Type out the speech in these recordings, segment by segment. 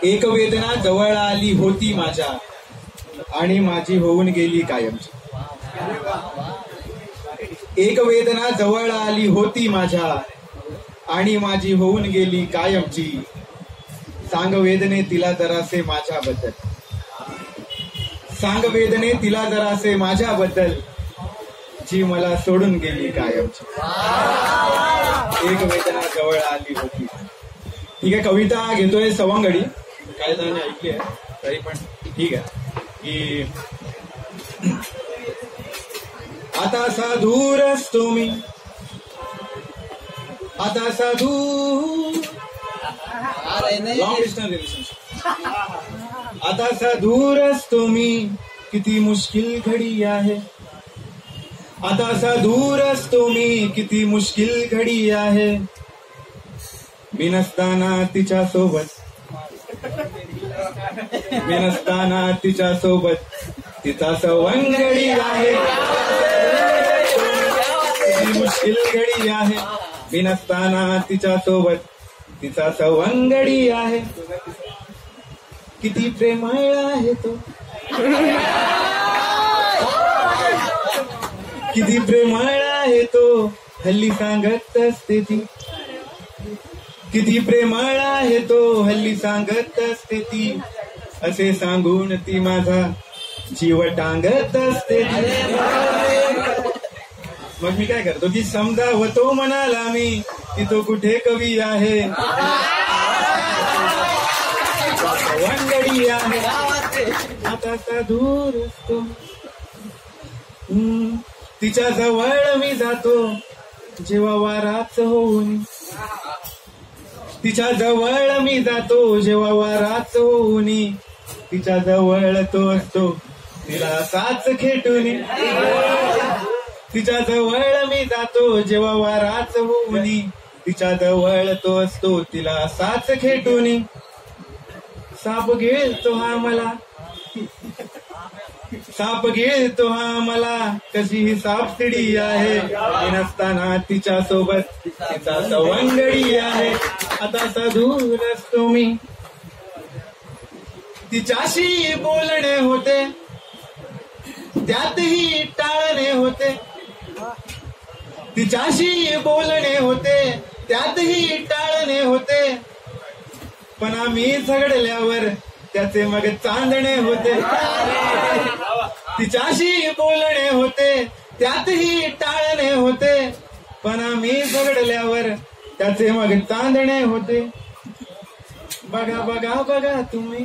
एक वेदना जवळ आली होती माझ्या आणि माझी होऊन गेली कायमची. एक वेदना जवळ आली होती माझ्या आणि माझी होऊन गेली कायमची. सांग वेदने तिला जरासे माझ्याबद्दल, सांग वेदने तिला जरासे माझ्याबद्दल, जी मला सोडून गेली कायमची. एक वेदना जवळ आली होती. ठीक आहे, कविता घेतोय सवंगडी. काय जणांनी ऐकली आहे तरी पण ठीक आहे की आता साधूर असतो मी, आता साधू लॉंग डिस्टन्स रिलेशनशिप. आता साधूर असतो मी, किती मुश्किल घडी आहे. आता साधूर असतो मी, किती मुश्किल घडी आहे. मी नसताना तिच्या सोबत, मी नसताना तिच्या सोबत तिचा सवंगडी आहे. किती मुश्किल घडी आहे. मी नसताना तिच्या सोबत तिचा सवंगडी आहे. किती प्रेमळ आहे तो, किती प्रेमळ आहे तो, हल्ली सांगत असते ती. किती प्रेमळ आहे तो, हल्ली सांगत असते ती. असे सांगून ती माझा जीव टांगत असते ती. मग मी काय करतो की समजावतो म्हणाला मी की तो कुठे कवी आहे, सवंगडी आहे. आता साधूर असतो, तिच्या जवळ मी जातो जेव्हा वाराच होऊन. तिच्या जवळ मी जातो जेव्हा वाराच होऊन. तिच्या जवळ तो असतो तिला साच खेटून. तिच्या जवळ मी जातो जेव्हा वाराच होऊन. तिच्या जवळ तो असतो तिला साच खेटून. साप गिळतो हा मला, साप गिळतो हा मला, कशी ही सापसिडी आहे. नसताना तिच्या सोबत तिचा सवंगडी आहे. आता साधूर असतो मी, तिच्याशी बोलणे होते त्यातही टाळणे होते. तिच्याशी बोलणे होते त्यातही टाळणे होते. पण आम्ही झगडल्यावर त्याचे मग चांदणे होते. तिच्याशी बोलणे होते त्यातही टाळणे होते. पण आम्ही झगडल्यावर त्याचे मग चांदणे होते. बघा बघा बघा तुम्ही,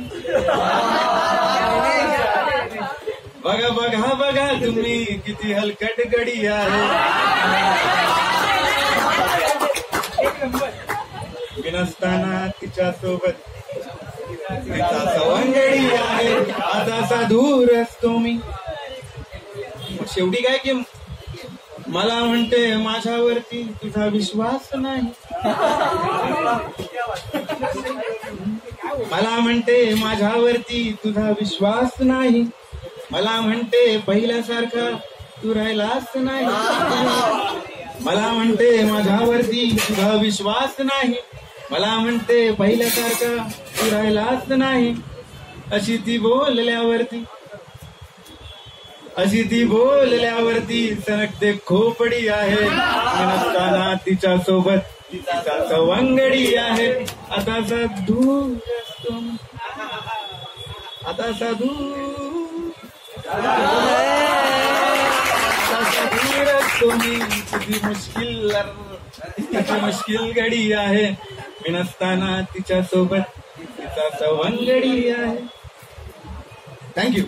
बघा बघा बघा तुम्ही, किती हलकट गडी आहे. मी नसताना तिच्या सोबत तिचा सवंगडी आहे. आता साधूर असतो मी. शेवटी काय की मला म्हणते माझ्यावरती तुझा विश्वास नाही. मला म्हणते माझ्यावरती तुझा विश्वास नाही. मला म्हणते पहिल्यासारखा तू राहिलास नाही. मला म्हणते माझ्यावरती तुझा विश्वास नाही. मला म्हणते पहिल्यासारखा तू राहिलाच नाही. अशी ती बोलल्यावरती, अशी ती बोलल्यावरती सनकते खोपडी आहे. नसताना तिच्या सोबत तिचा सवंगडी आहे. आता साधू असतो, आता साधू असतो मी. किती मुश्किल, किती मुश्किल घडी आहे. मी नसताना तिच्या सोबत तिचा सवंगडी आहे. थँक्यू.